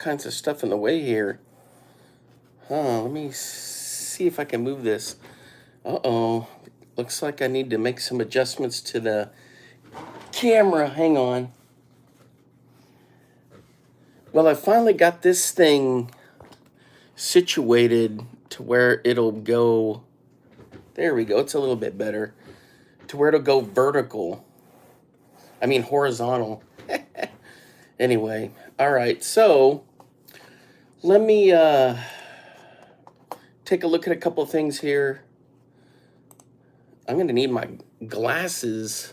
kinds of stuff in the way here. Let me see if I can move this. Uh-oh. Looks like I need to make some adjustments to the camera. Hang on. Well, I finally got this thing situated to where it'll go. There we go. It's a little bit better. To where it'll go vertical. I mean horizontal. Anyway, all right. So let me take a look at a couple of things here. I'm gonna need my glasses.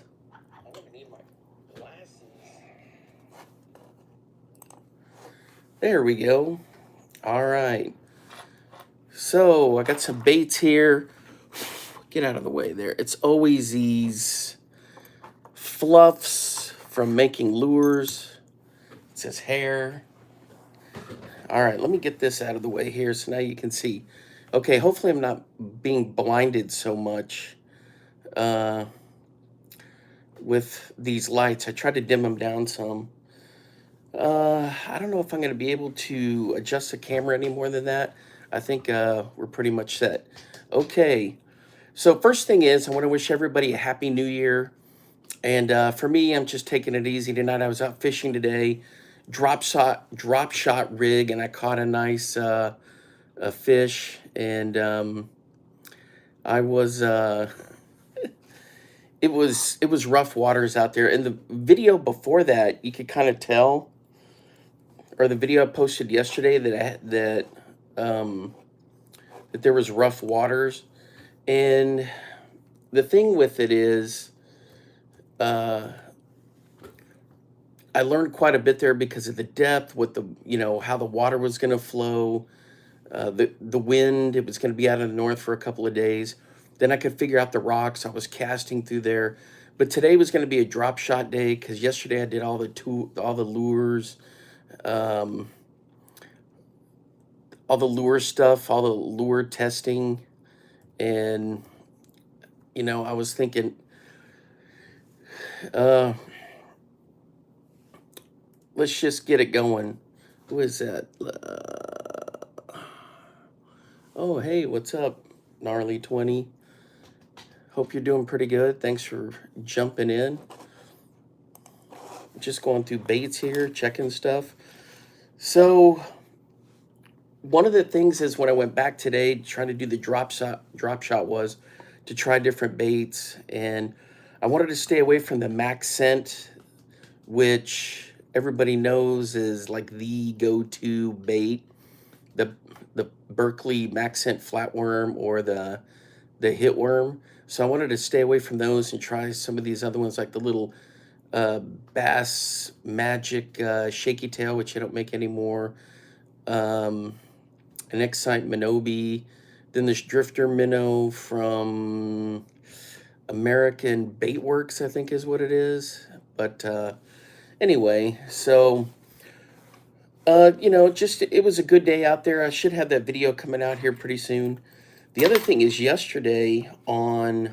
There we go. All right. So I got some baits here. Get out of the way there. It's always these fluffs from making lures. It says hair. All right, let me get this out of the way here so now you can see. Okay, hopefully I'm not being blinded so much with these lights. I tried to dim them down some. I don't know if I'm going to be able to adjust the camera any more than that. I think we're pretty much set. Okay, so first thing is I want to wish everybody a happy new year. And for me, I'm just taking it easy tonight. I was out fishing today, drop shot rig, and I caught a nice a fish. And I was it was rough waters out there. And the video before that, you could kind of tell, or the video I posted yesterday that there was rough waters. And the thing with it is, I learned quite a bit there because of the depth, what the how the water was going to flow, the wind. It was going to be out of the north for a couple of days. Then I could figure out the rocks. I was casting through there, but today was going to be a drop shot day because yesterday I did all the lures, um, all the lure stuff, all the lure testing, and I was thinking, uh, let's just get it going. Who is that? Oh, hey, what's up, Gnarly 20? Hope you're doing pretty good. Thanks for jumping in. Just going through baits here, checking stuff. So one of the things is when I went back today trying to do the drop shot was to try different baits, and I wanted to stay away from the max scent, which everybody knows is like the go-to bait, the Berkeley max scent flatworm or the hitworm. So I wanted to stay away from those and try some of these other ones like the little Bass Magic Shaky Tail, which I don't make anymore. An Excite Minobi. Then there's Drifter Minnow from American Baitworks, I think is what it is. But anyway, so just it was a good day out there. I should have that video coming out here pretty soon. The other thing is yesterday I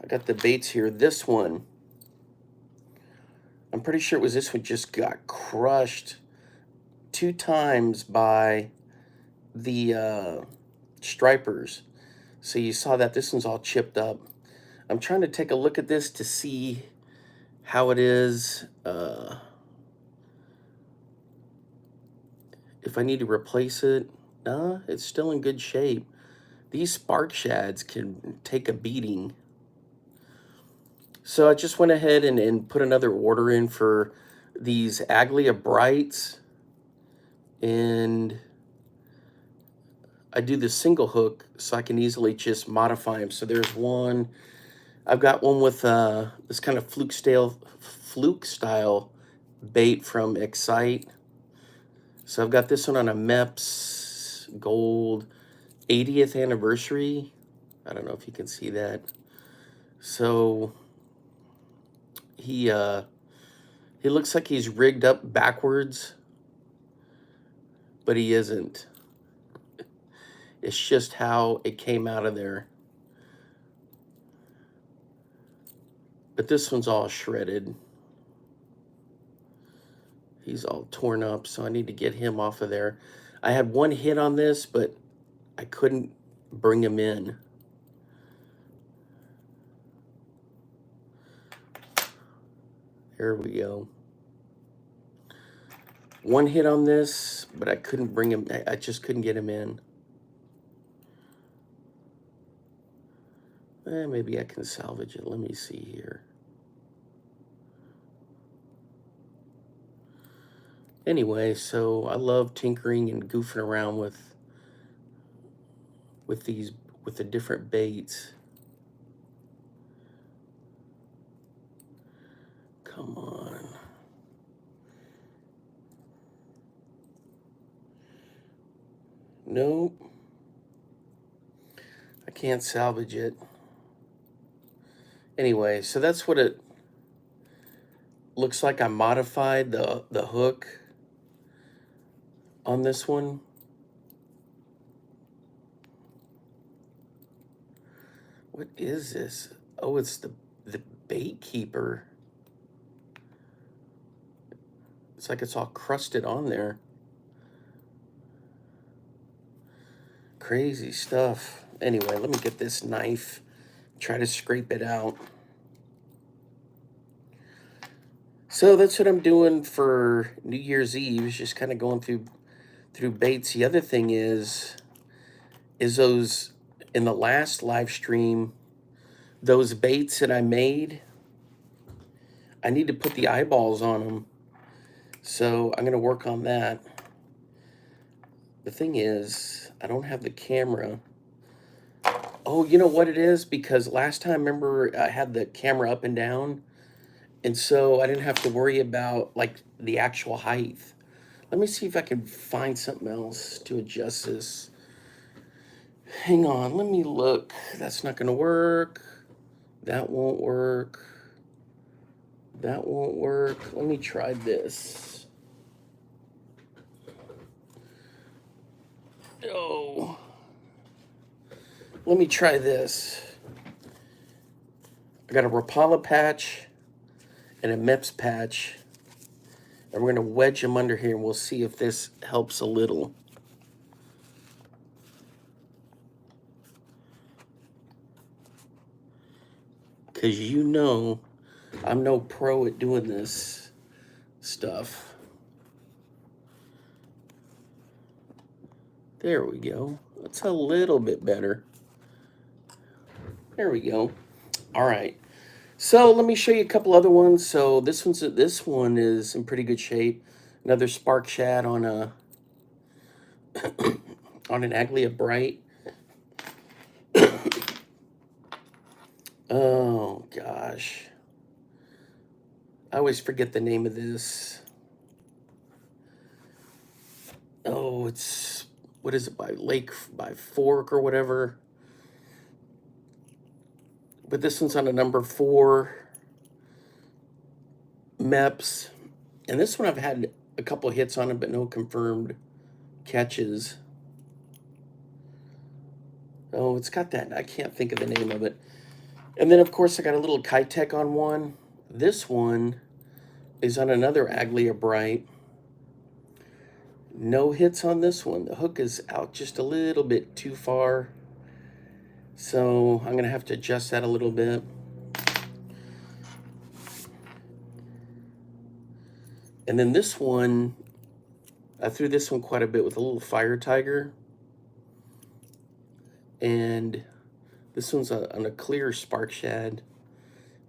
got the baits here. This one, I'm pretty sure it was this one, just got crushed 2 times by the stripers. So you saw that this one's all chipped up. I'm trying to take a look at this to see how it is. If I need to replace it. It's still in good shape. These spark shads can take a beating. So I just went ahead and put another order in for these Aglia Brights. And I do the single hook so I can easily just modify them. So there's one. I've got one with this kind of fluke style bait from Excite. So I've got this one on a MEPS Gold 80th anniversary. I don't know if you can see that. So he looks like he's rigged up backwards, but he isn't. It's just how it came out of there. But this one's all shredded. He's all torn up, so I need to get him off of there. I had one hit on this, but I couldn't bring him in. There we go. One hit on this, but I couldn't bring him. I just couldn't get him in. Maybe I can salvage it. Let me see here. Anyway, so I love tinkering and goofing around with the different baits. Come on. Nope. I can't salvage it. Anyway, so that's what it looks like. I modified the hook on this one. What is this? Oh, it's the bait keeper. It's like it's all crusted on there. Crazy stuff. Anyway, let me get this knife, try to scrape it out. So that's what I'm doing for New Year's Eve, is just kind of going through baits. The other thing is those, in the last live stream, those baits that I made, I need to put the eyeballs on them. So I'm going to work on that. The thing is, I don't have the camera. Oh, you know what it is? Because last time, remember, I had the camera up and down, and so I didn't have to worry about like the actual height. Let me see if I can find something else to adjust this. Hang on, let me look. That's not gonna work. That won't work. That won't work. Let me try this. Oh. Let me try this. I got a Rapala patch and a Meps patch. And we're going to wedge them under here, and we'll see if this helps a little. Because you know, I'm no pro at doing this stuff. There we go. That's a little bit better. There we go. All right. So let me show you a couple other ones. So this one is in pretty good shape. Another spark shad on a on an Aglia Bright. Oh gosh, I always forget the name of this. Oh, it's, what is it, by Fork or whatever. But this one's on a number 4 Meps, and this one I've had a couple hits on it, but no confirmed catches. Oh, it's got that, I can't think of the name of it. And then, of course, I got a little Kitech on one. This one is on another Aglia Bright. No hits on this one. The hook is out just a little bit too far. So I'm going to have to adjust that a little bit. And then this one, I threw this one quite a bit with a little Fire Tiger. And this one's on a clear Spark Shad.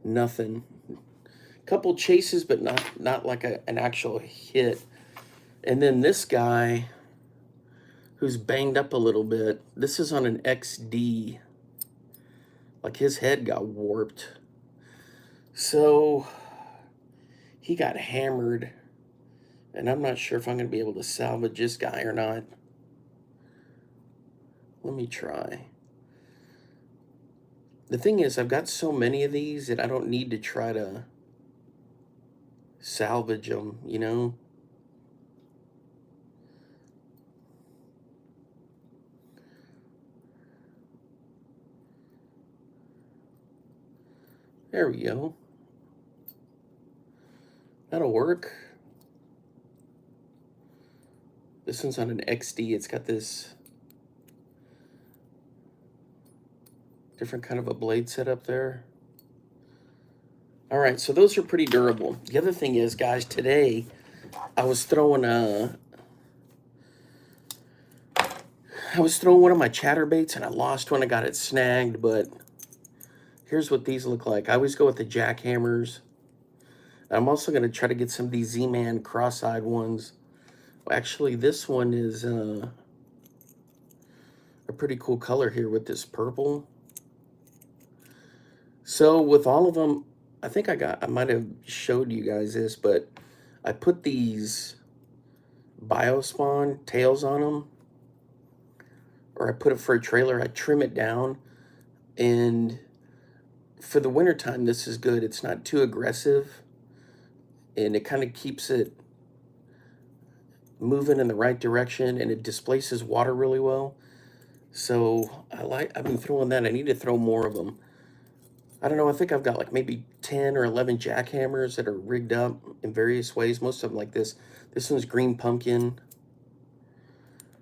Nothing. Couple chases, but not like an actual hit. And then this guy, who's banged up a little bit, this is on an XD. Like his head got warped. So he got hammered. And I'm not sure if I'm going to be able to salvage this guy or not. Let me try. The thing is, I've got so many of these that I don't need to try to salvage them, you know? There we go. That'll work. This one's on an XD. It's got this different kind of a blade set up there. All right, so those are pretty durable. The other thing is, guys, today I was throwing one of my chatterbaits and I lost one. I got it snagged, but here's what these look like. I always go with the jackhammers. I'm also going to try to get some of these Z-Man cross-eyed ones. Well, actually, this one is a pretty cool color here with this purple. So with all of them, I think I might have showed you guys this, but I put these Biospawn tails on them, or I put it for a trailer. I trim it down, and for the wintertime, this is good. It's not too aggressive, and it kind of keeps it moving in the right direction, and it displaces water really well. So I've been throwing that. I need to throw more of them. I don't know, I think I've got like maybe 10 or 11 jackhammers that are rigged up in various ways. Most of them like this. This one's green pumpkin.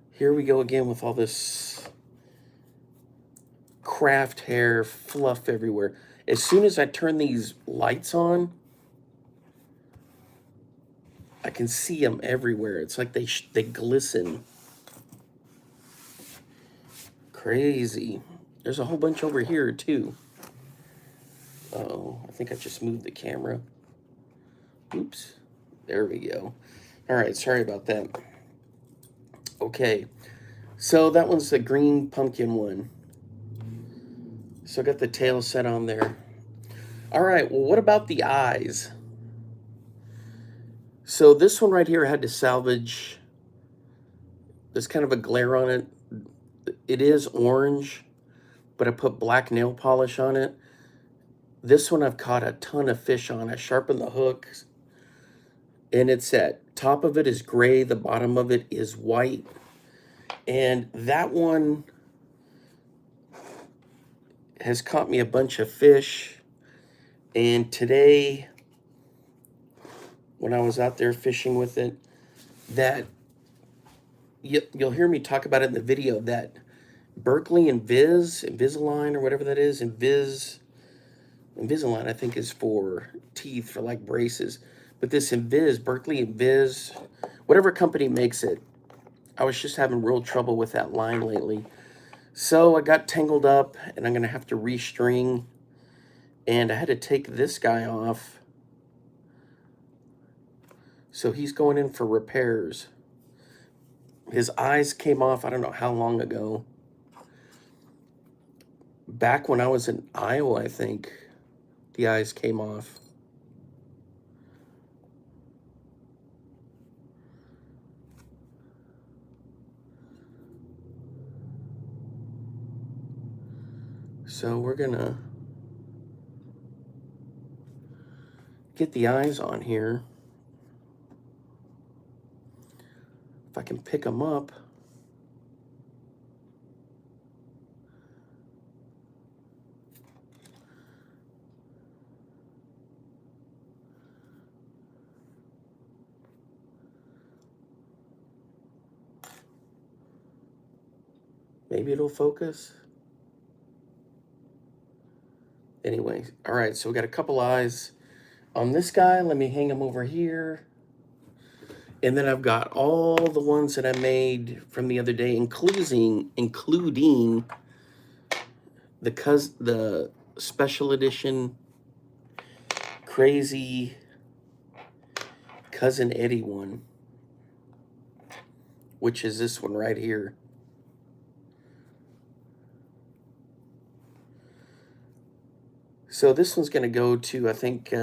Here we go again with all this craft hair fluff everywhere. As soon as I turn these lights on, I can see them everywhere. It's like they glisten. Crazy. There's a whole bunch over here too. Uh-oh, I think I just moved the camera. Oops. There we go. All right, sorry about that. Okay, so that one's the green pumpkin one. So I got the tail set on there. All right, well, what about the eyes? So this one right here I had to salvage. There's kind of a glare on it. It is orange, but I put black nail polish on it. This one I've caught a ton of fish on. I sharpened the hooks, and it's at top of it is gray, the bottom of it is white. And that one has caught me a bunch of fish. And today, when I was out there fishing with it, that you'll hear me talk about it in the video, that Berkeley Invisalign, or whatever that is, Invisalign, I think, is for teeth, for like braces. But this Berkeley Invis, whatever company makes it, I was just having real trouble with that line lately. So I got tangled up, and I'm going to have to restring. And I had to take this guy off. So he's going in for repairs. His eyes came off, I don't know how long ago. Back when I was in Iowa, I think, the eyes came off. So we're gonna get the eyes on here. If I can pick them up. Maybe it'll focus. Anyway, all right, so we got a couple eyes on this guy. Let me hang him over here. And then I've got all the ones that I made from the other day, including the special edition crazy Cousin Eddie one, which is this one right here. So this one's going to go to, I think,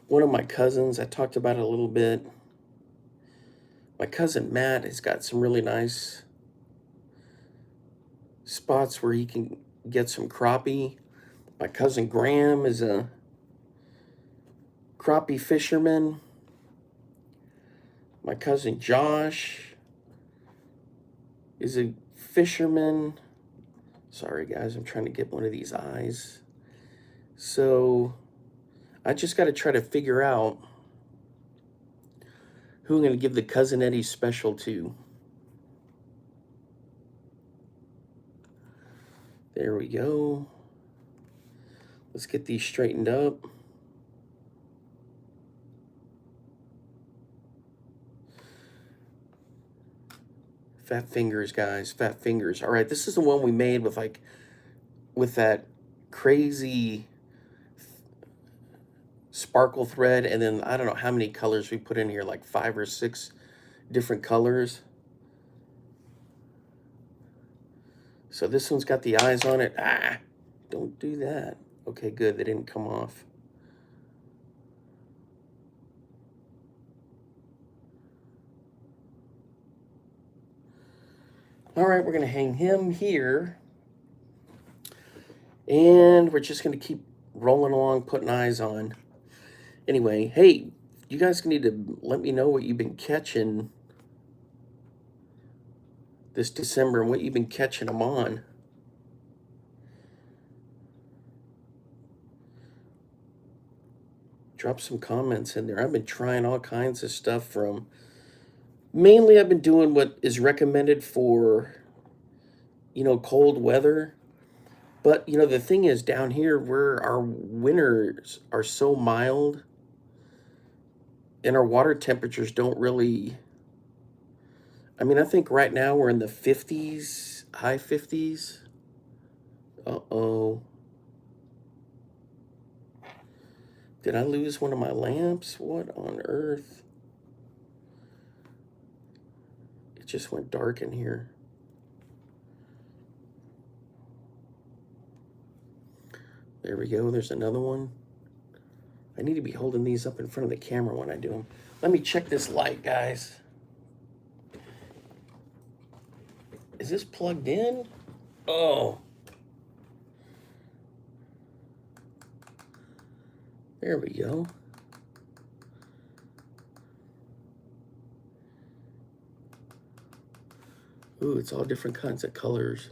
one of my cousins. I talked about it a little bit. My cousin Matt has got some really nice spots where he can get some crappie. My cousin Graham is a crappie fisherman. My cousin Josh is a fisherman. Sorry, guys, I'm trying to get one of these eyes. So I just got to try to figure out who I'm going to give the Cousin Eddie special to. There we go. Let's get these straightened up. Fat fingers, guys. Fat fingers. All right, this is the one we made with that crazy sparkle thread, and then I don't know how many colors we put in here, like 5 or 6 different colors. So this one's got the eyes on it. Ah, don't do that. Okay, good. They didn't come off. All right, we're going to hang him here. And we're just going to keep rolling along, putting eyes on. Anyway, hey, you guys need to let me know what you've been catching this December and what you've been catching them on. Drop some comments in there. I've been trying all kinds of stuff from... Mainly, I've been doing what is recommended for, cold weather. But, the thing is, down here, where our winters are so mild, and our water temperatures don't really... I mean, I think right now we're in the 50s, high 50s. Uh-oh. Did I lose one of my lamps? What on earth? It just went dark in here. There we go. There's another one. I need to be holding these up in front of the camera when I do them. Let me check this light, guys. Is this plugged in? Oh. There we go. Ooh, it's all different kinds of colors.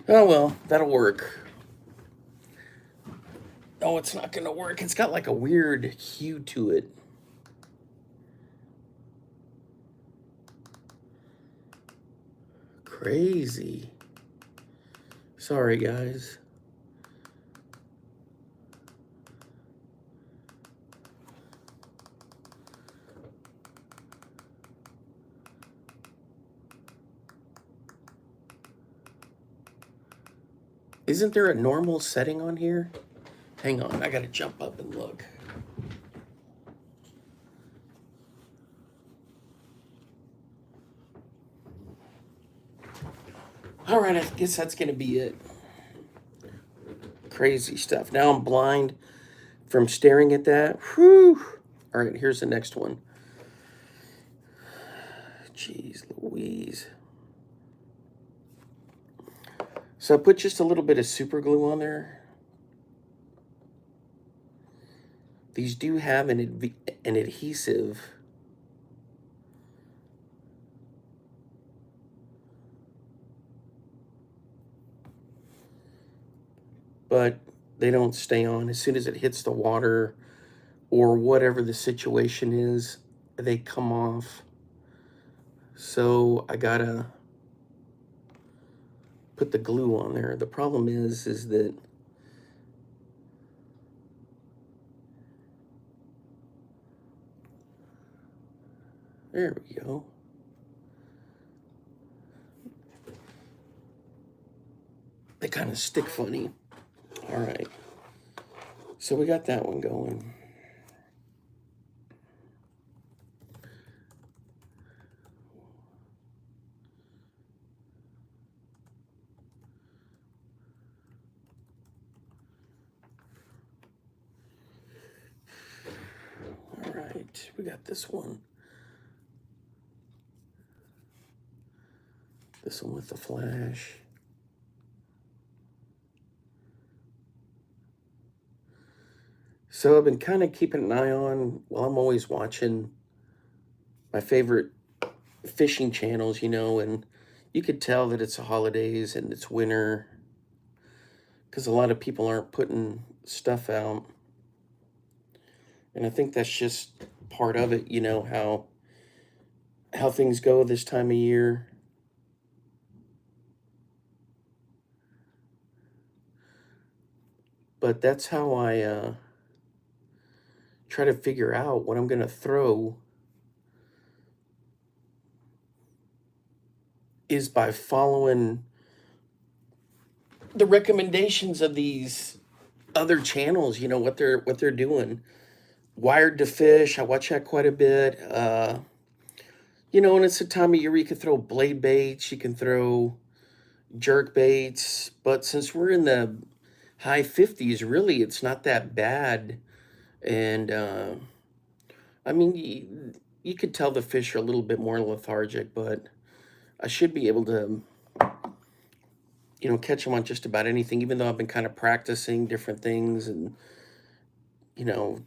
Oh, well, that'll work. Oh, it's not going to work. It's got like a weird hue to it. Crazy. Sorry, guys. Isn't there a normal setting on here? Hang on, I gotta jump up and look. All right, I guess that's gonna be it. Crazy stuff. Now I'm blind from staring at that. Whew. All right, here's the next one. Jeez Louise. So I put just a little bit of super glue on there. These do have an adhesive. But they don't stay on. As soon as it hits the water or whatever the situation is, they come off. So I gotta put the glue on there. The problem is that there we go. They kind of stick funny. All right. So we got that one going. All right. We got this one. This one with the flash. So I've been kind of keeping an eye on, well, I'm always watching my favorite fishing channels, and you could tell that it's the holidays and it's winter because a lot of people aren't putting stuff out. And I think that's just part of it, how things go this time of year. But that's how I try to figure out what I'm going to throw is by following the recommendations of these other channels, what they're doing. Wired to Fish, I watch that quite a bit. And it's a time of year where you can throw blade baits, you can throw jerk baits, but since we're in the high 50s, really, it's not that bad. And I mean, you could tell the fish are a little bit more lethargic, but I should be able to, catch them on just about anything, even though I've been kind of practicing different things and,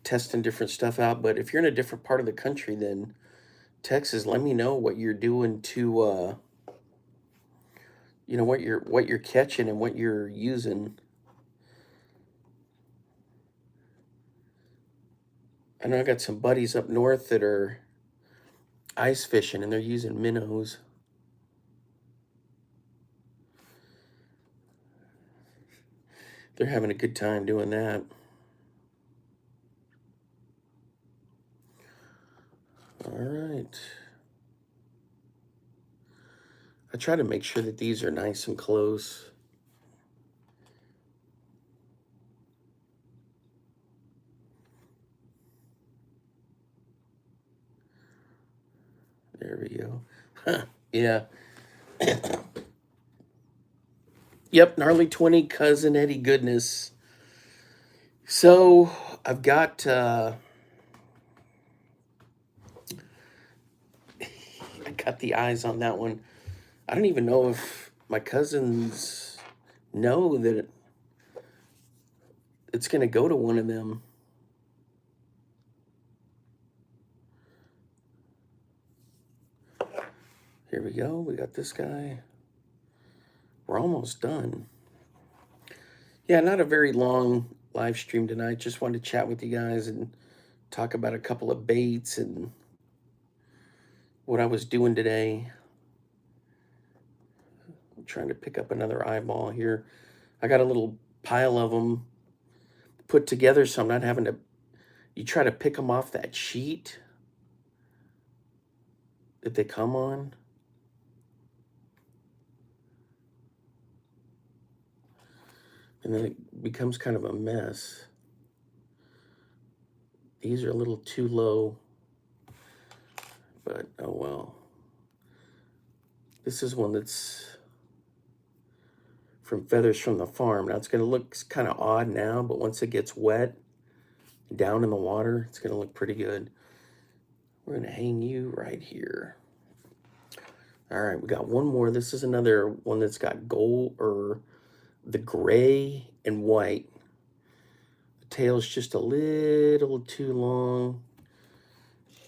testing different stuff out. But if you're in a different part of the country than Texas, let me know what you're doing to, what you're catching and what you're using. I know I got some buddies up north that are ice fishing and they're using minnows. They're having a good time doing that. All right. I try to make sure that these are nice and close. There we go. Yeah. Yep, gnarly 20 cousin Eddie goodness. So I've got I got the eyes on that one. I don't even know if my cousins know that it's gonna go to one of them. Here we go. We got this guy. We're almost done. Yeah, not a very long live stream tonight. Just wanted to chat with you guys and talk about a couple of baits and what I was doing today. I'm trying to pick up another eyeball here. I got a little pile of them put together so I'm not having to, you try to pick them off that sheet that they come on. And then it becomes kind of a mess. These are a little too low, but oh well. This is one that's from Feathers from the Farm. Now it's going to look kind of odd now, but once it gets wet down in the water, it's going to look pretty good. We're going to hang you right here. All right, we got one more. This is another one that's got gold or the gray and white. The tail's just a little too long.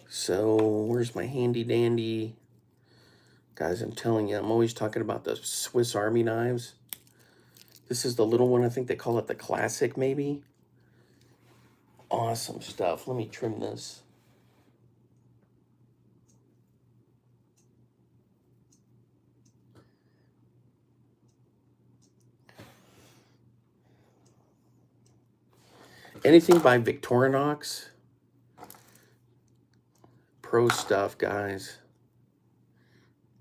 So where's my handy dandy? Guys, I'm telling you, I'm always talking about the Swiss Army knives. This is the little one. I think they call it the Classic, maybe. Awesome stuff. Let me trim this. Anything by Victorinox. Pro stuff, guys.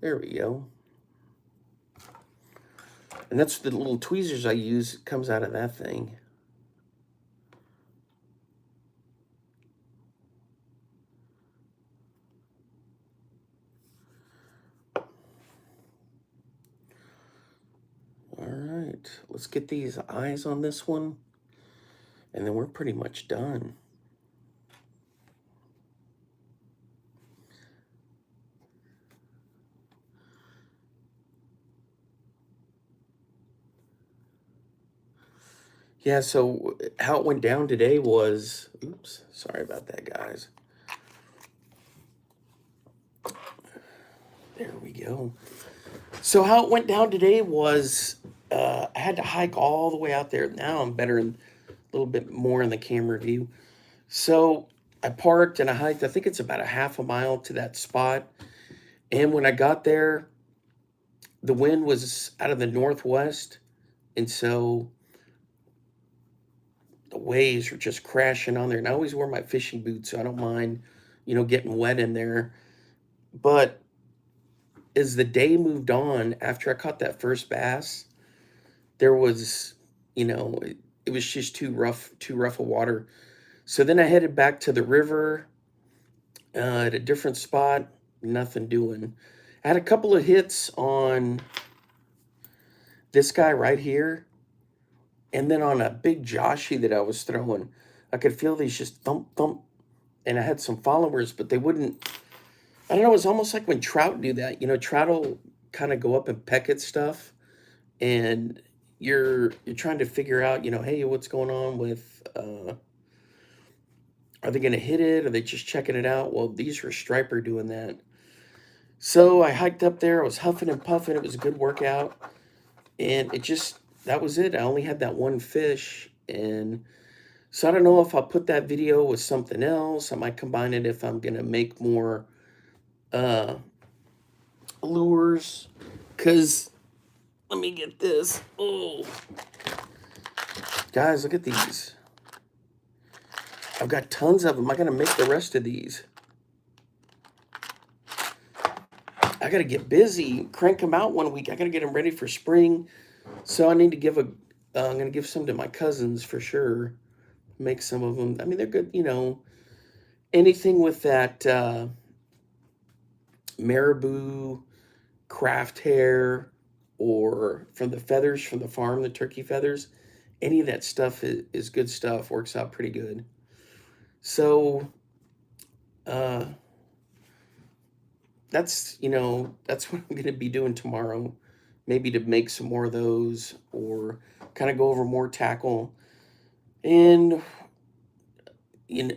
There we go. And that's the little tweezers I use. It comes out of that thing. All right, let's get these eyes on this one. And then we're pretty much done. Yeah, so how it went down today was, oops, sorry about that, guys. There we go. So how it went down today was I had to hike all the way out there. Now I'm better in a little bit more in the camera view. So I parked and I hiked. I think it's about a half a mile to that spot. And when I got there, the wind was out of the northwest, and so the waves were just crashing on there. And I always wear my fishing boots, so I don't mind, getting wet in there. But as the day moved on, after I caught that first bass, there was, it was just too rough of water. So then I headed back to the river at a different spot, nothing doing. I had a couple of hits on this guy right here, and then on a big Joshy that I was throwing. I could feel these just thump, thump, and I had some followers, but they wouldn't. I don't know. It's almost like when trout do that. Trout will kind of go up and peck at stuff, and you're trying to figure out, hey, what's going on with are they going to hit it? Are they just checking it out? Well, these were striper doing that. So I hiked up there. I was huffing and puffing. It was a good workout, and that was it. I only had that one fish, and so I don't know if I'll put that video with something else. I might combine it if I'm gonna make more uh, lures. Cause let me get this. Oh, guys, look at these. I've got tons of them. I gotta make the rest of these. I gotta get busy, crank them out one week. I gotta get them ready for spring. So I need to I'm gonna give some to my cousins for sure. Make some of them. I mean, they're good. Anything with that marabou craft hair or from the feathers from the farm, the turkey feathers, any of that stuff is good stuff. Works out pretty good. So uh, that's what I'm going to be doing tomorrow. Maybe to make some more of those or kind of go over more tackle. And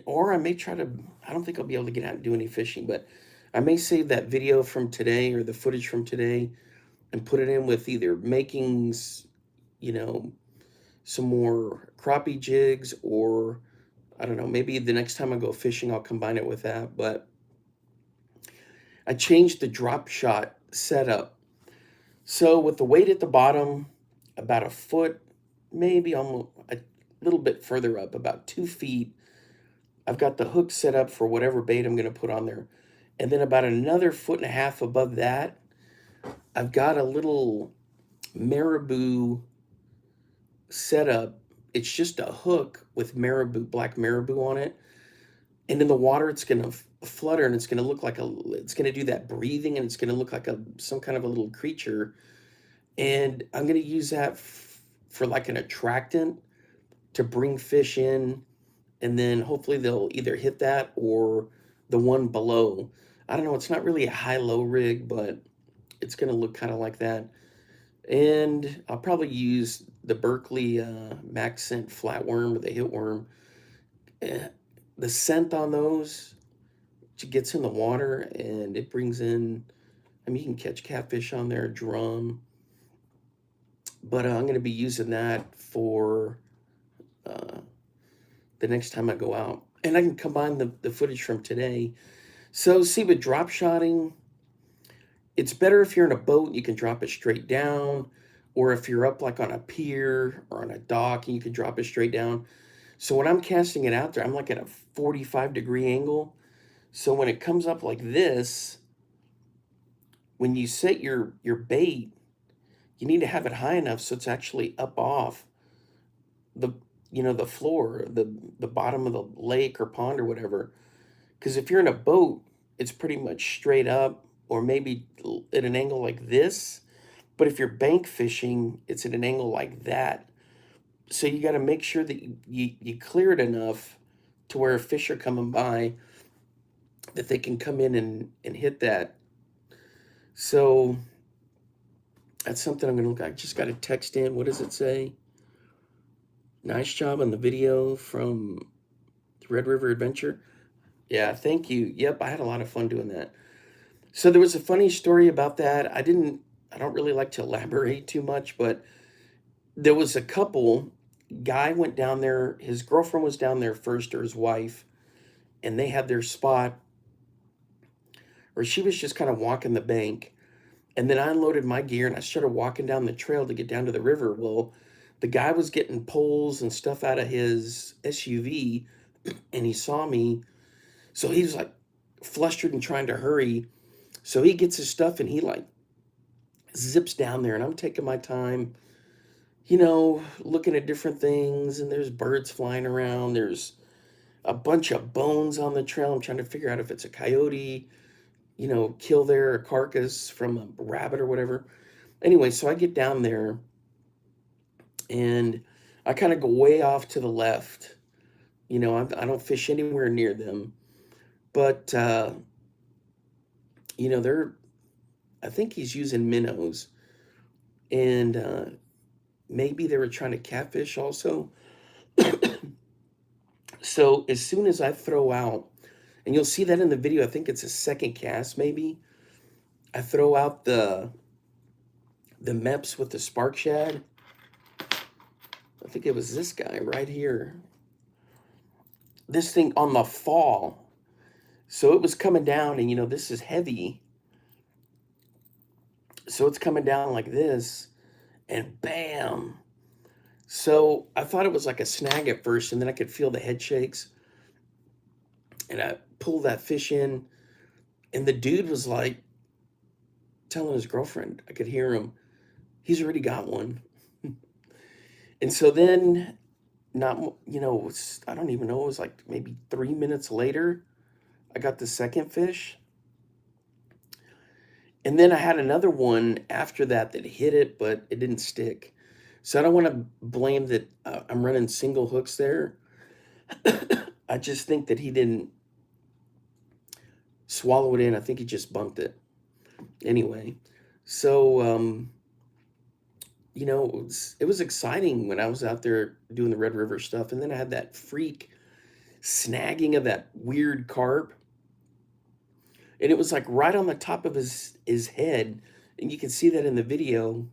or I may try to. I don't think I'll be able to get out and do any fishing, but I may save that video from today or the footage from today and put it in with either makings, you know, some more crappie jigs, or I don't know, maybe the next time I go fishing, I'll combine it with that. But I changed the drop shot setup. So with the weight at the bottom, about a foot, maybe almost a little bit further up, about 2 feet, I've got the hook set up for whatever bait I'm going to put on there. And then about another foot and a half above that, I've got a little marabou setup. It's just a hook with black marabou on it. And in the water, it's going to flutter and it's going to look like it's going to do that breathing and it's going to look like some kind of a little creature. And I'm going to use that for like an attractant to bring fish in. And then hopefully they'll either hit that or the one below. I don't know. It's not really a high-low rig, but it's going to look kind of like that. And I'll probably use the Berkeley Max Scent Flatworm or the Hitworm. The scent on those gets in the water and it brings in, I mean, you can catch catfish on there, drum. But I'm going to be using that for uh, the next time I go out. And I can combine the footage from today. So see, with drop shotting, it's better if you're in a boat, you can drop it straight down, or if you're up like on a pier or on a dock and you can drop it straight down. So when I'm casting it out there, I'm like at a 45-degree angle. So when it comes up like this, when you set your bait, you need to have it high enough so it's actually up off the the floor, the bottom of the lake or pond or whatever. Because if you're in a boat, it's pretty much straight up or maybe at an angle like this. But if you're bank fishing, it's at an angle like that. So you got to make sure that you clear it enough to where fish are coming by that they can come in and hit that. So that's something I'm going to look at. I just got a text in. What does it say? Nice job on the video from Red River Adventure. Yeah, thank you. Yep, I had a lot of fun doing that. So there was a funny story about that. I don't really like to elaborate too much, but there was a couple. Guy went down there, his girlfriend was down there first, or his wife, and they had their spot, or she was just kind of walking the bank. And then I unloaded my gear and I started walking down the trail to get down to the river. Well, the guy was getting poles and stuff out of his SUV and he saw me. So he was like flustered and trying to hurry. So he gets his stuff and he like zips down there, and I'm taking my time, looking at different things, and there's birds flying around. There's a bunch of bones on the trail. I'm trying to figure out if it's a coyote, kill their carcass from a rabbit or whatever. Anyway, so I get down there and I kind of go way off to the left. I don't fish anywhere near them, but they're, I think he's using minnows, and maybe they were trying to catfish also. So as soon as I throw out, and you'll see that in the video, I think it's a second cast maybe. I throw out the Meps with the spark shad. I think it was this guy right here. This thing on the fall. So it was coming down, and this is heavy. So it's coming down like this, and bam. So I thought it was like a snag at first, and then I could feel the head shakes. And I pulled that fish in, and the dude was like telling his girlfriend, I could hear him, he's already got one. And so then, I don't even know, it was like maybe 3 minutes later, I got the second fish. And then I had another one after that hit it, but it didn't stick. So I don't want to blame that I'm running single hooks there. I just think that he didn't swallow it in. I think he just bumped it. Anyway, so it was exciting when I was out there doing the Red River stuff, and then I had that freak snagging of that weird carp, and it was like right on the top of his head, and you can see that in the video.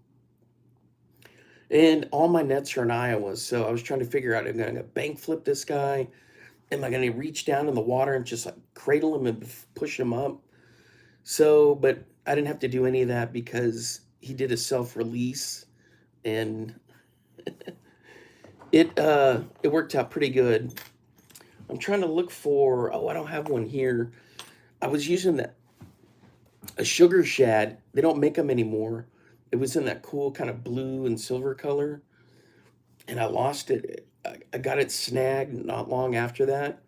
And all my nets are in Iowa, so I was trying to figure out, am I going to bank flip this guy? Am I going to reach down in the water and just like cradle him and push him up? So, but I didn't have to do any of that because he did a self-release, and it worked out pretty good. I'm trying to look for, I don't have one here. I was using a sugar shad. They don't make them anymore. It was in that cool kind of blue and silver color, and I lost it. I got it snagged not long after that.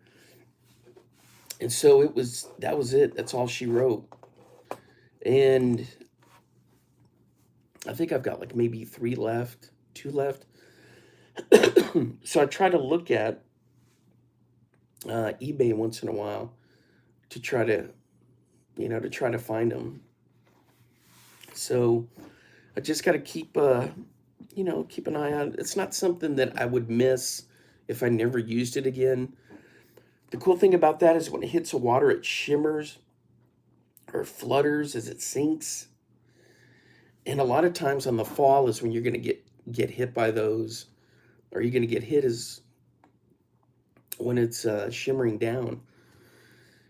And so that was it. That's all she wrote. And I think I've got like maybe two left. So I try to look at eBay once in a while to try to find them. So I just got to keep an eye on. It's not something that I would miss if I never used it again. The cool thing about that is when it hits the water, it shimmers or flutters as it sinks. And a lot of times on the fall is when you're going to get hit by those, or you're going to get hit is when it's shimmering down.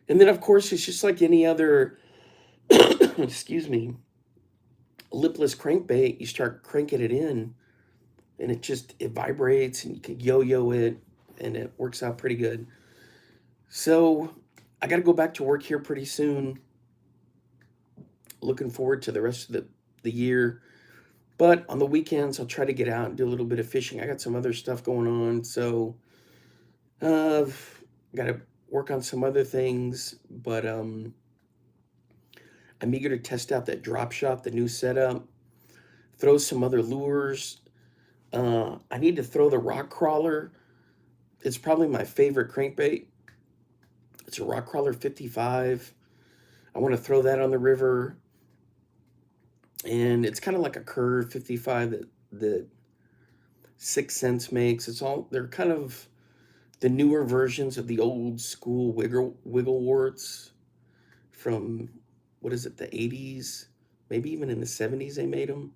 And then of course it's just like any other, excuse me, lipless crankbait. You start cranking it in, and it vibrates, and you can yo-yo it, and it works out pretty good. So I got to go back to work here pretty soon. Looking forward to the rest of the year. But on the weekends, I'll try to get out and do a little bit of fishing. I got some other stuff going on, so got to work on some other things. But I'm eager to test out that drop shot, the new setup, throw some other lures. I need to throw the rock crawler. It's probably my favorite crankbait. It's a rock crawler 55. I want to throw that on the river. And it's kind of like a curve 55 that 6 Cents makes. They're kind of the newer versions of the old school wiggle warts from, what is it, the 80s? Maybe even in the 70s they made them.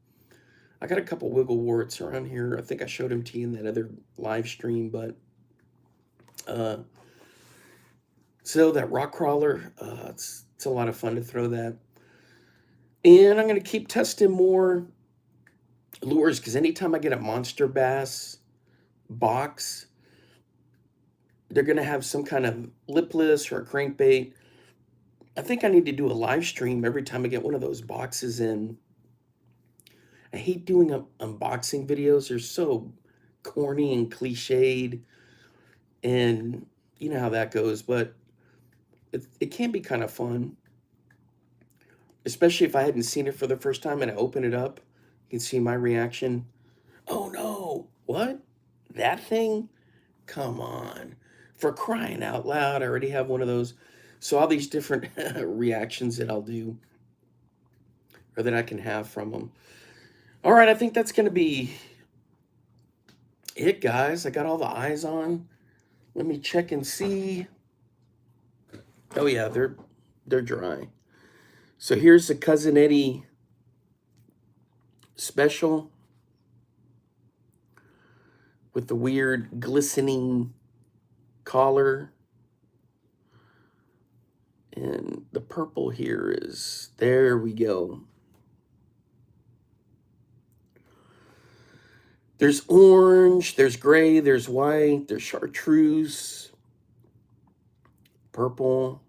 I got a couple wiggle warts around here. I think I showed them to you in that other live stream, but uh, so that rock crawler, it's a lot of fun to throw that. And I'm going to keep testing more lures because anytime I get a monster bass box, they're going to have some kind of lipless or a crankbait. I think I need to do a live stream every time I get one of those boxes in. I hate doing unboxing videos. They're so corny and cliched, and you know how that goes, but it can be kind of fun, especially if I hadn't seen it for the first time and I open it up. You can see my reaction. Oh no, what? That thing? Come on. For crying out loud, I already have one of those. So all these different reactions that I'll do or that I can have from them. All right, I think that's going to be it, guys. I got all the eyes on. Let me check and see. Oh yeah, they're dry. So here's the Cousin Eddie special with the weird glistening collar. And the purple here is, there we go. There's orange, there's gray, there's white, there's chartreuse, purple.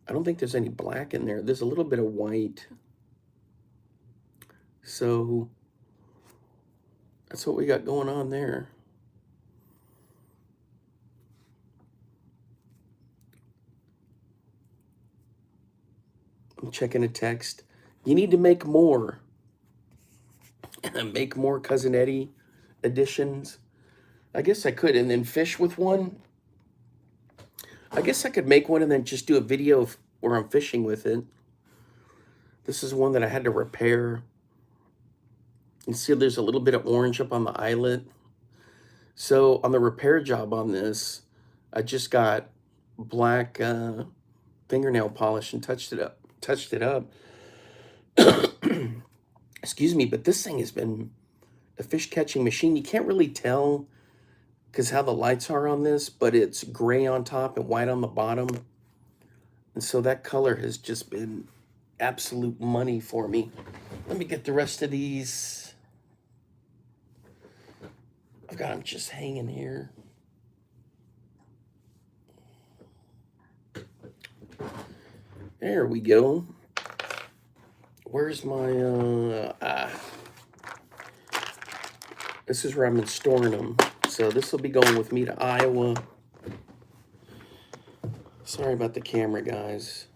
I don't think there's any black in there. There's a little bit of white. So that's what we got going on there. I'm checking a text. You need to make more. Make more Cousin Eddie editions. I guess I could, and then fish with one. I guess I could make one and then just do a video of where I'm fishing with it. This is one that I had to repair. You see there's a little bit of orange up on the eyelet. So on the repair job on this, I just got black fingernail polish and touched it up. Excuse me, but this thing has been a fish catching machine. You can't really tell because how the lights are on this, but it's gray on top and white on the bottom. And so that color has just been absolute money for me. Let me get the rest of these. I've got them just hanging here. There we go. Where's my, this is where I've been storing them. So this will be going with me to Iowa. Sorry about the camera, guys.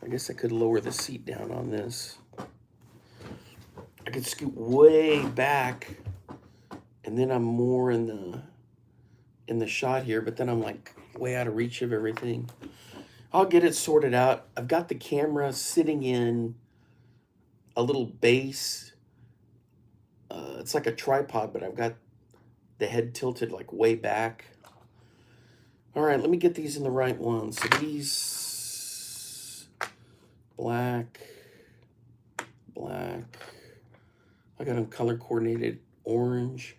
I guess I could lower the seat down on this. I could scoot way back, and then I'm more in the shot here, but then I'm like way out of reach of everything. I'll get it sorted out. I've got the camera sitting in a little base. It's like a tripod, but I've got the head tilted like way back. All right, let me get these in the right ones. So these, black. I got them color coordinated orange.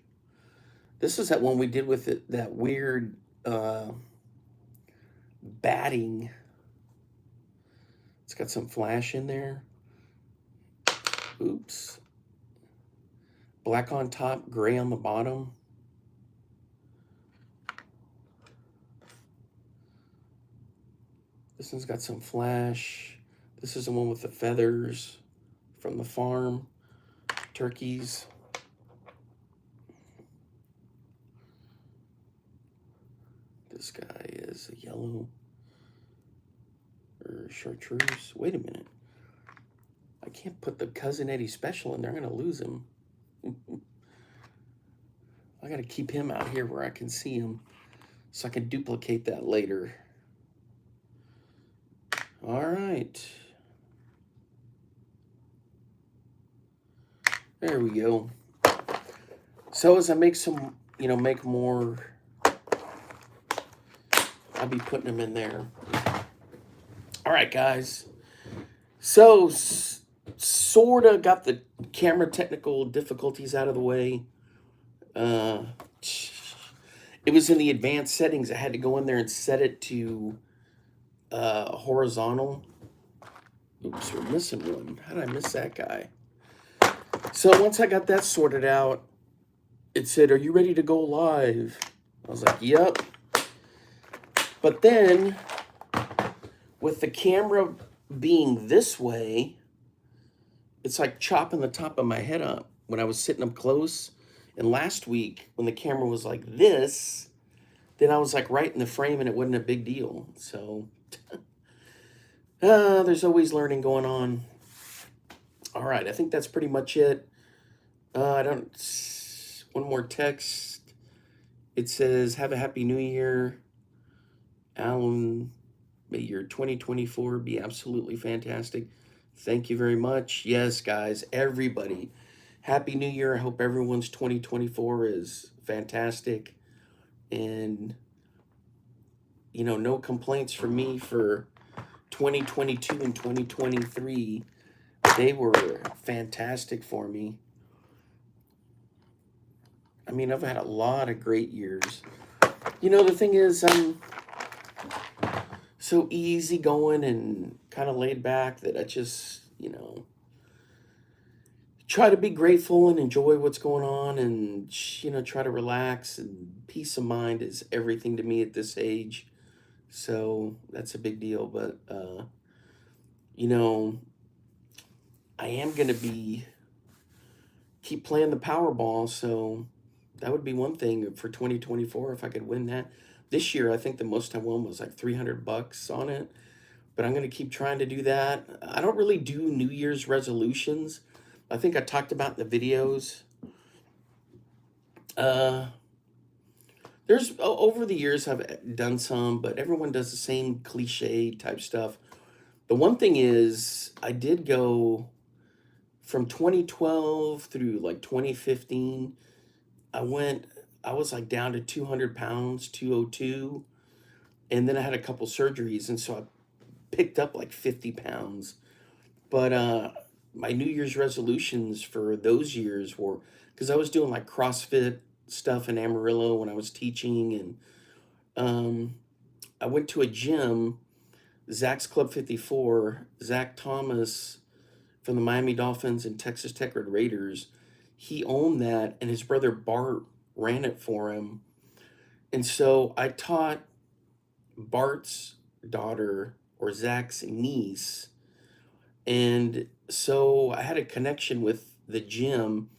This is that one we did with it, that weird batting. It's got some flash in there. Oops. Black on top, gray on the bottom. This one's got some flash. This is the one with the feathers from the farm. Turkeys. This guy is a yellow or chartreuse. Wait a minute. I can't put the Cousin Eddie special in there. I'm going to lose him. I got to keep him out here where I can see him so I can duplicate that later. All right. There we go. So as I make some, make more, I'll be putting them in there. All right, guys. So, sort of got the camera technical difficulties out of the way. Uh, it was in the advanced settings. I had to go in there and set it to horizontal. Oops, we're missing one. How did I miss that guy? So once I got that sorted out, it said, "Are you ready to go live?" I was like, "Yep." But then, with the camera being this way, it's like chopping the top of my head up when I was sitting up close. And last week, when the camera was like this, then I was like right in the frame and it wasn't a big deal. So, there's always learning going on. All right, I think that's pretty much it. I don't. One more text. It says, "Have a happy new year, Alan. May your 2024 be absolutely fantastic." Thank you very much. Yes, guys, everybody, happy new year. I hope everyone's 2024 is fantastic. And, no complaints from me for 2022 and 2023. They were fantastic for me. I mean, I've had a lot of great years. The thing is, I'm so easygoing and kind of laid back that I just, try to be grateful and enjoy what's going on and, try to relax. And peace of mind is everything to me at this age. So that's a big deal. But, you know, I am going to keep playing the Powerball. So that would be one thing for 2024 if I could win that. This year, I think the most I won was like $300 on it. But I'm going to keep trying to do that. I don't really do New Year's resolutions. I think I talked about in the videos. Uh, over the years I've done some, but everyone does the same cliche type stuff. The one thing is, I did go from 2012 through like 2015. I went, I was like down to 200 pounds, 202. And then I had a couple surgeries. And so I picked up like 50 pounds. But my New Year's resolutions for those years were, because I was doing like CrossFit stuff in Amarillo when I was teaching. And I went to a gym, Zach's Club 54, Zach Thomas from the Miami Dolphins and Texas Tech Red Raiders. He owned that, and his brother Bart ran it for him. And so I taught Bart's daughter, or Zach's niece. And so I had a connection with the gym,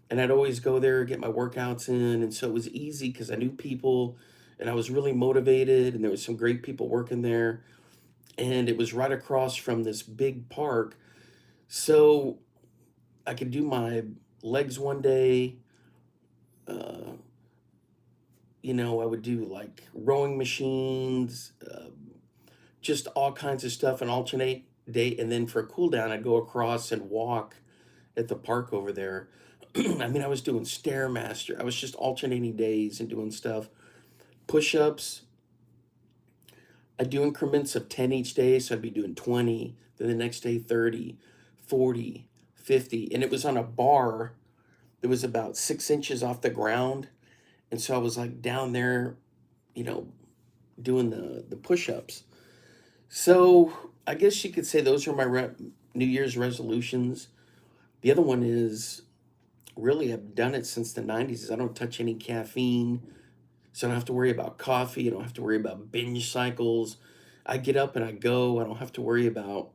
and I'd always go there, get my workouts in. And so it was easy because I knew people and I was really motivated, and there was some great people working there. And it was right across from this big park. So I could do my legs one day. Uh, I would do like rowing machines, just all kinds of stuff, and alternate day. And then for a cool down, I'd go across and walk at the park over there. I mean, I was doing Stairmaster. I was just alternating days and doing stuff. Push ups. I'd do increments of 10 each day. So I'd be doing 20, then the next day 30, 40, 50. And it was on a bar that was about 6 inches off the ground. And so I was like down there, you know, doing the push ups. So I guess you could say those are my New Year's resolutions. The other one is, really, I've done it since the 90s, is I don't touch any caffeine. So I don't have to worry about coffee. I don't have to worry about binge cycles. I get up and I go. I don't have to worry about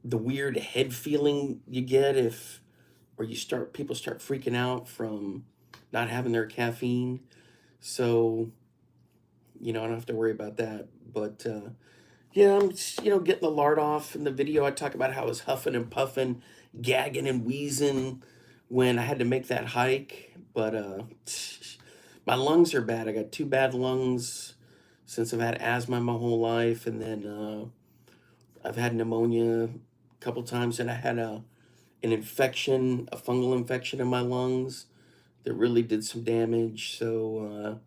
the weird head feeling you get or people start freaking out from not having their caffeine. So, I don't have to worry about that. But yeah, I'm just, getting the lard off. In the video, I talk about how I was huffing and puffing, gagging and wheezing when I had to make that hike. But my lungs are bad. I got two bad lungs since I've had asthma my whole life. And then I've had pneumonia a couple times. And I had a an infection, a fungal infection in my lungs that really did some damage. So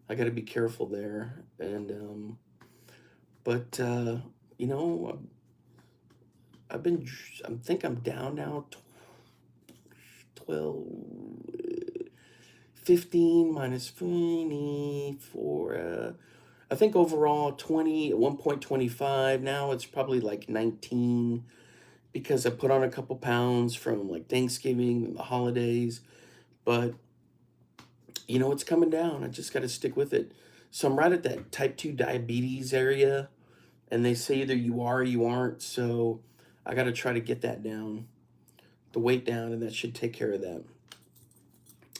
I got to be careful there. And but you know, I've been, I think I'm down now 12, 15 minus 24. I think overall 20 at 1.25. Now it's probably like 19 because I put on a couple pounds from like Thanksgiving and the holidays. But you know, it's coming down. I just got to stick with it. So I'm right at that type 2 diabetes area. And they say either you are or you aren't. So I got to try to get that down, the weight down, and that should take care of that.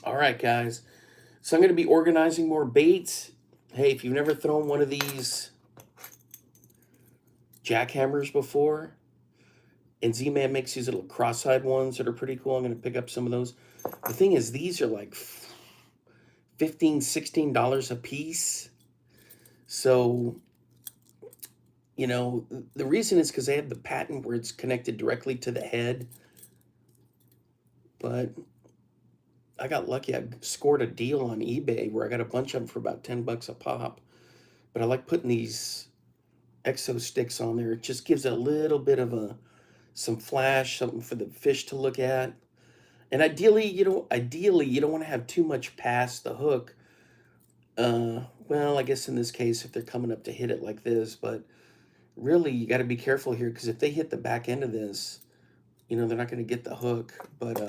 All right, guys. So I'm going to be organizing more baits. Hey, if you've never thrown one of these jackhammers before, and Z-Man makes these little cross-eyed ones that are pretty cool, I'm going to pick up some of those. The thing is, these are like $15, $16 a piece. So, you know, the reason is because they have the patent where it's connected directly to the head. But I got lucky. I scored a deal on eBay where I got a bunch of them for about 10 bucks a pop. But I like putting these exo sticks on there. It just gives a little bit of some flash, something for the fish to look at. And ideally, you don't want to have too much past the hook. Well, I guess in this case, if they're coming up to hit it like this, but really you got to be careful here because if they hit the back end of this, you know, they're not going to get the hook. But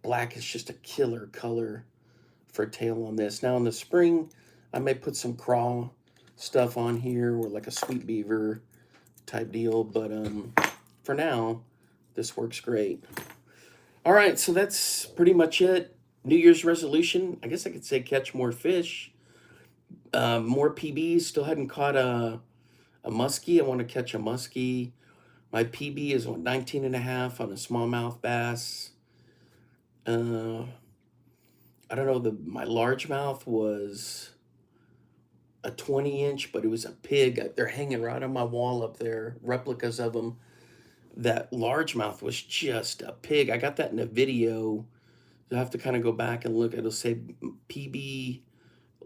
black is just a killer color for a tail on this. Now in the spring, I may put some crawl stuff on here or like a sweet beaver type deal, but for now, this works great. All right, so that's pretty much it. New Year's resolution, I guess I could say catch more fish, more PBs. Still hadn't caught a muskie. I want to catch a muskie. My PB is 19 and a half on a smallmouth bass. I don't know, my largemouth was a 20-inch, but it was a pig. They're hanging right on my wall up there, replicas of them. That largemouth was just a pig. I got that in a video. You'll have to kind of go back and look. It'll say PB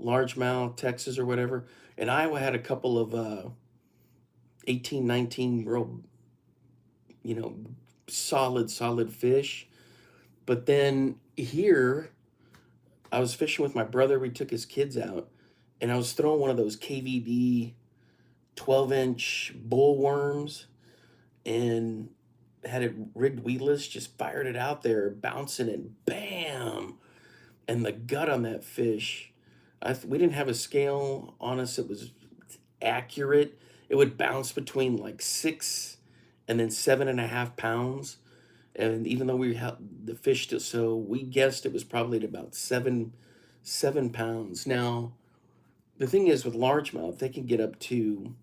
largemouth, Texas or whatever. And Iowa had a couple of 18, 19 real, you know, solid fish. But then here, I was fishing with my brother. We took his kids out, and I was throwing one of those KVD 12-inch bull worms and had it rigged weedless, just fired it out there, bouncing and bam! And the gut on that fish, we didn't have a scale on us. It was accurate. It would bounce between like 6 and then 7.5 pounds. And even though we had the fish, so we guessed it was probably at about 7 pounds. Now, the thing is with largemouth, they can get up to,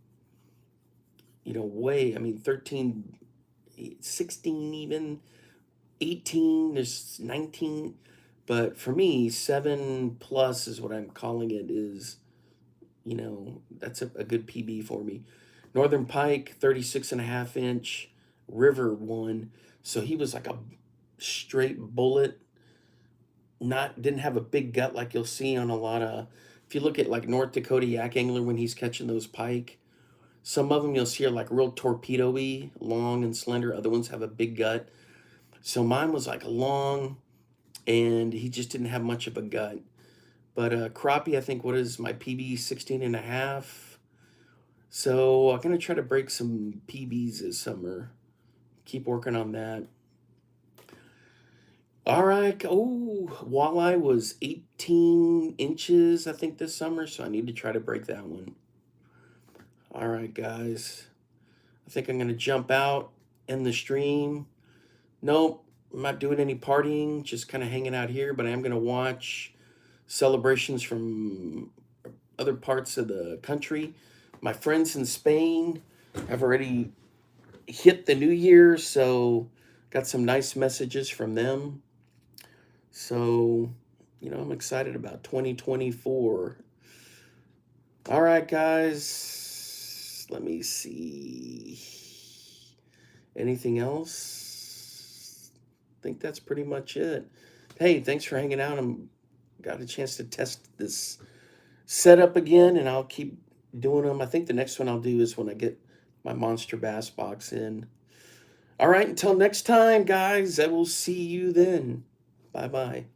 you know, I mean, 13, 16 even, 18, there's 19. But for me, 7 plus is what I'm calling it is, you know, that's a good PB for me. Northern Pike, 36.5-inch, river one. So he was like a straight bullet. Didn't have a big gut like you'll see on a lot of, if you look at like North Dakota yak angler when he's catching those pike, some of them you'll see are like real torpedo-y, long and slender. Other ones have a big gut. So mine was like long, and he just didn't have much of a gut. But crappie, I think, what is my PB, 16 and a half. So I'm going to try to break some PBs this summer. Keep working on that. All right. Oh, walleye was 18 inches, I think, this summer. So I need to try to break that one. All right, guys. I think I'm going to jump out in the stream. Nope, I'm not doing any partying, just kind of hanging out here, but I am going to watch celebrations from other parts of the country. My friends in Spain have already hit the new year, so got some nice messages from them. So, you know, I'm excited about 2024. All right, guys. Let me see. Anything else? think that's pretty much it. Hey, thanks for hanging out. I'm got a chance to test this setup again, and I'll keep doing them. I think the next one I'll do is when I get my monster bass box in. All right, until next time, guys, I will see you then. Bye bye.